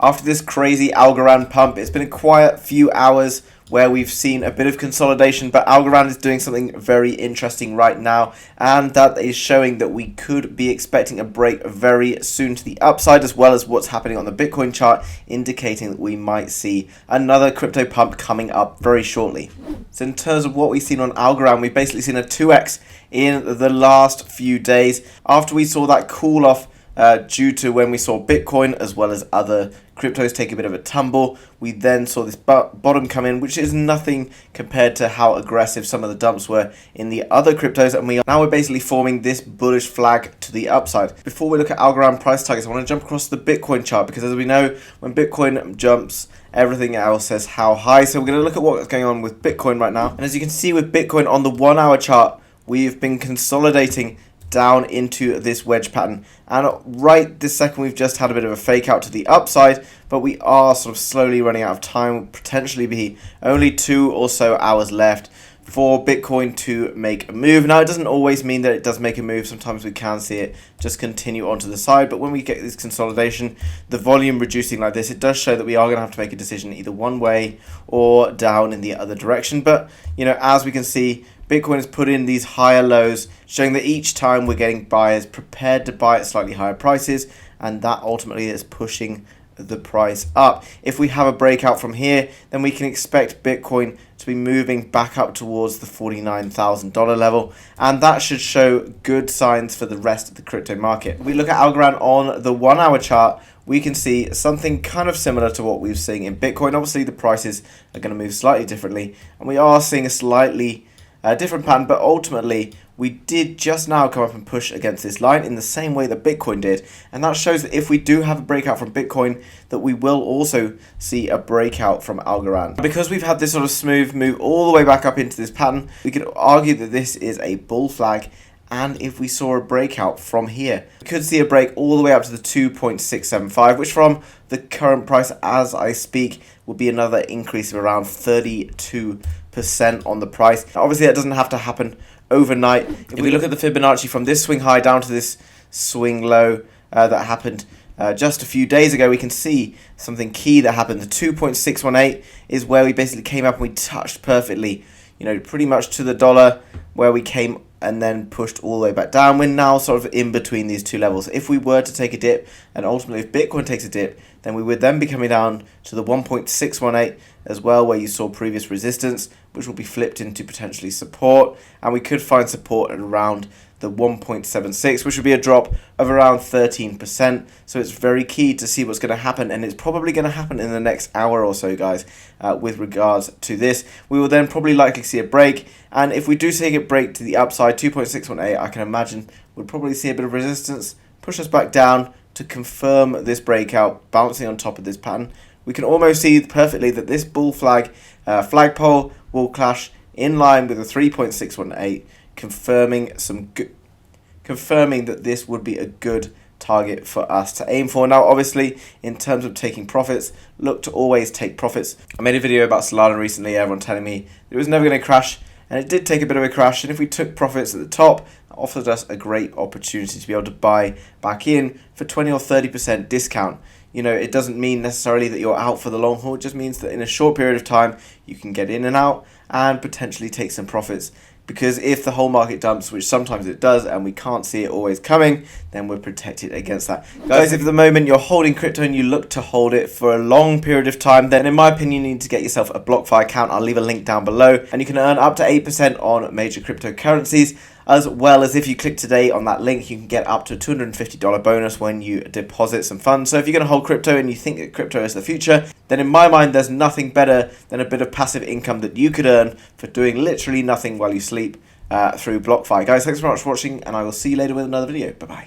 After this crazy Algorand pump, it's been a quiet few hours where we've seen a bit of consolidation, but Algorand is doing something very interesting right now, and that is showing that we could be expecting a break very soon to the upside, as well as what's happening on the Bitcoin chart, indicating that we might see another crypto pump coming up very shortly. So in terms of what we've seen on Algorand, we've basically seen a 2x in the last few days after we saw that cool off due to when we saw Bitcoin as well as other cryptos take a bit of a tumble. We then saw this bottom come in, which is nothing compared to how aggressive some of the dumps were in the other cryptos, and we're basically forming this bullish flag to the upside. Before we look at Algorand price targets, I want to jump across the Bitcoin chart, because as we know, when Bitcoin jumps, everything else says how high. So we're going to look at what's going on with Bitcoin right now. And as you can see with Bitcoin on the 1 hour chart, we've been consolidating down into this wedge pattern, and right this second we've just had a bit of a fake out to the upside, but we are sort of slowly running out of time. Potentially be only 2 or so hours left for Bitcoin to make a move. Now, it doesn't always mean that it does make a move. Sometimes we can see it just continue onto the side, but when we get this consolidation, the volume reducing like this, it does show that we are going to have to make a decision either one way or down in the other direction. But you know, as we can see, Bitcoin has put in these higher lows, showing that each time we're getting buyers prepared to buy at slightly higher prices, and that ultimately is pushing the price up. If we have a breakout from here, then we can expect Bitcoin to be moving back up towards the $49,000 level, and that should show good signs for the rest of the crypto market. If we look at Algorand on the 1 hour chart, we can see something kind of similar to what we've seen in Bitcoin. Obviously, the prices are going to move slightly differently, and we are seeing a slightly different pattern, but ultimately we did just now come up and push against this line in the same way that Bitcoin did, and that shows that if we do have a breakout from Bitcoin, that we will also see a breakout from Algorand. Because we've had this sort of smooth move all the way back up into this pattern, we could argue that this is a bull flag, and if we saw a breakout from here, we could see a break all the way up to the 2.675, which from the current price as I speak would be another increase of around 32% on the price. Now, obviously that doesn't have to happen overnight. If we look at the Fibonacci from this swing high down to this swing low that happened just a few days ago, we can see something key that happened. The 2.618 is where we basically came up and we touched perfectly, you know, pretty much to the dollar, where we came and then pushed all the way back down. We're now sort of in between these two levels. If we were to take a dip, and ultimately if Bitcoin takes a dip, then we would then be coming down to the 1.618 as well, where you saw previous resistance, which will be flipped into potentially support, and we could find support at around the 1.76, which would be a drop of around 13%. So it's very key to see what's going to happen, and it's probably going to happen in the next hour or so, guys. With regards to this, we will then probably likely see a break, and if we do see a break to the upside, 2.618, I can imagine we'll probably see a bit of resistance, push us back down to confirm this breakout, bouncing on top of this pattern. We can almost see perfectly that this bull flag flagpole will clash in line with the 3.618, confirming that this would be a good target for us to aim for. Now, obviously, in terms of taking profits, look to always take profits. I made a video about Solana recently, everyone telling me it was never going to crash, and it did take a bit of a crash, and if we took profits at the top, it offered us a great opportunity to be able to buy back in for 20 or 30% discount. You know, it doesn't mean necessarily that you're out for the long haul. It just means that in a short period of time, you can get in and out and potentially take some profits. Because if the whole market dumps, which sometimes it does, and we can't see it always coming, then we're protected against that. Guys, if at the moment you're holding crypto and you look to hold it for a long period of time, then in my opinion, you need to get yourself a BlockFi account. I'll leave a link down below, and you can earn up to 8% on major cryptocurrencies. As well as if you click today on that link, you can get up to a $250 bonus when you deposit some funds. So if you're going to hold crypto and you think that crypto is the future, then in my mind, there's nothing better than a bit of passive income that you could earn for doing literally nothing while you sleep through BlockFi. Guys, thanks so much for watching, and I will see you later with another video. Bye-bye.